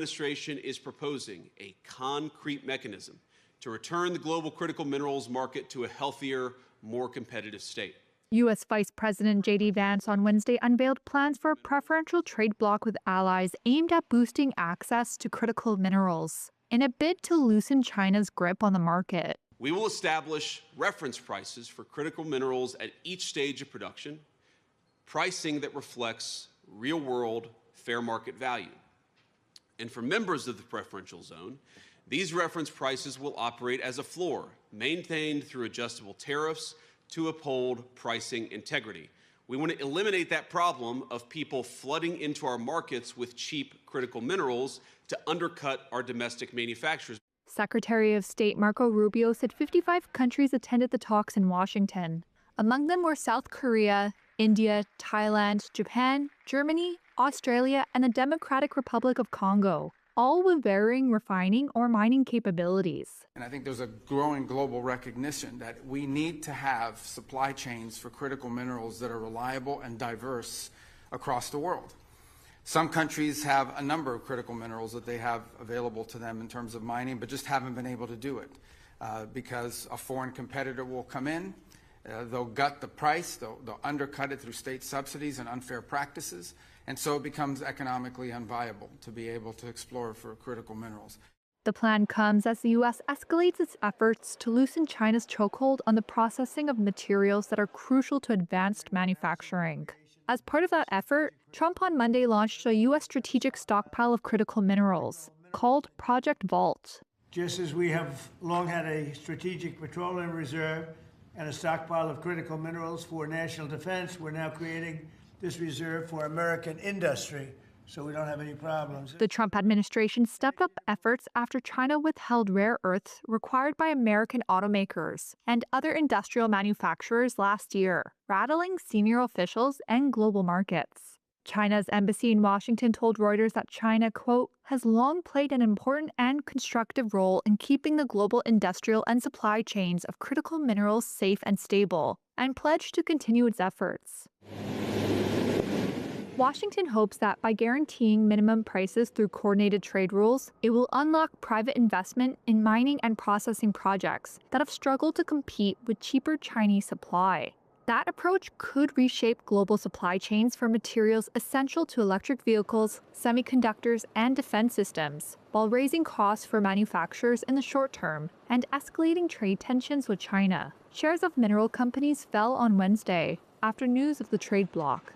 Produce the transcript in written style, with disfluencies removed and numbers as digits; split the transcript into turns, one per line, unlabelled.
administration is proposing a concrete mechanism to return the global critical minerals market to a healthier, more competitive state.
U.S. Vice President J.D. Vance on Wednesday unveiled plans for a preferential trade bloc with allies aimed at boosting access to critical minerals in a bid to loosen China's grip on the market.
We will establish reference prices for critical minerals at each stage of production, pricing that reflects real-world fair market value. And for members of the preferential zone, these reference prices will operate as a floor, maintained through adjustable tariffs to uphold pricing integrity. We want to eliminate that problem of people flooding into our markets with cheap critical minerals to undercut our domestic manufacturers.
Secretary of State Marco Rubio said 55 countries attended the talks in Washington. Among them were South Korea, India, Thailand, Japan, Germany, Australia, and the Democratic Republic of Congo, all with varying refining or mining capabilities.
And I think there's a growing global recognition that we need to have supply chains for critical minerals that are reliable and diverse across the world. Some countries have a number of critical minerals that they have available to them in terms of mining, but just haven't been able to do it because a foreign competitor will come in, they'll gut the price, they'll undercut it through state subsidies and unfair practices, and so it becomes economically unviable to be able to explore for critical minerals.
The plan comes as the U.S. escalates its efforts to loosen China's chokehold on the processing of materials that are crucial to advanced manufacturing. As part of that effort, Trump on Monday launched a U.S. strategic stockpile of critical minerals called Project Vault.
Just as we have long had a strategic petroleum reserve and a stockpile of critical minerals for national defense, we're now creating this reserve for American industry, so we don't have any problems.
The Trump administration stepped up efforts after China withheld rare earths required by American automakers and other industrial manufacturers last year, rattling senior officials and global markets. China's embassy in Washington told Reuters that China, quote, has long played an important and constructive role in keeping the global industrial and supply chains of critical minerals safe and stable, and pledged to continue its efforts. Washington hopes that by guaranteeing minimum prices through coordinated trade rules, it will unlock private investment in mining and processing projects that have struggled to compete with cheaper Chinese supply. That approach could reshape global supply chains for materials essential to electric vehicles, semiconductors, and defense systems, while raising costs for manufacturers in the short term and escalating trade tensions with China. Shares of mineral companies fell on Wednesday after news of the trade bloc.